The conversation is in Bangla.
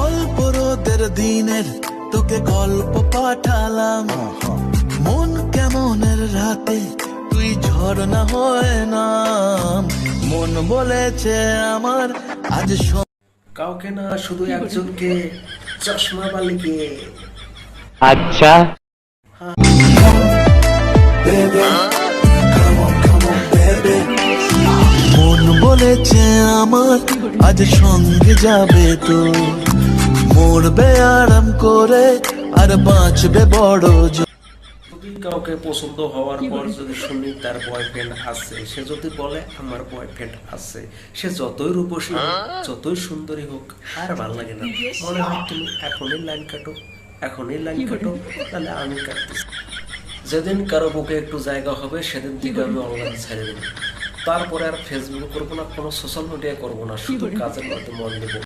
অল্প রোদের দিনের তোকে গল্প পাঠালাম, মন কেমনের রাতে তুই ঝর্ণা হয় না। মন বলেছে আমার আজ কাউকে না, শুধু একজনকে, চশমা বালিকে। আচ্ছা, মন বলেছে আমার আজ সঙ্গে যাবে তো, মরবে আরাম করে আর বাঁচবে বড় যদি কাউকে পছন্দ হওয়ার পর যদি শুনি তার বয়ফ্রেন্ড আছে, সে যদি বলে আমার বয়ফ্রেন্ড আছে, সে যতই রূপসী হোক, যতই সুন্দরী হোক, আর ভালো লাগে না। মনে হয় তুমি এখনই লাইন কাটো, এখনই লাইন কাটো, তাহলে আমি কাটতেছি। যেদিন কারো বুকে একটু জায়গা হবে সেদিন থেকে আমি অনলাইন ছেড়ে দেবো। তারপরে আর ফেসবুক করবো না, কোনো সোশ্যাল মিডিয়া করবো না, শুধু কাজের মধ্যে মন দেবো।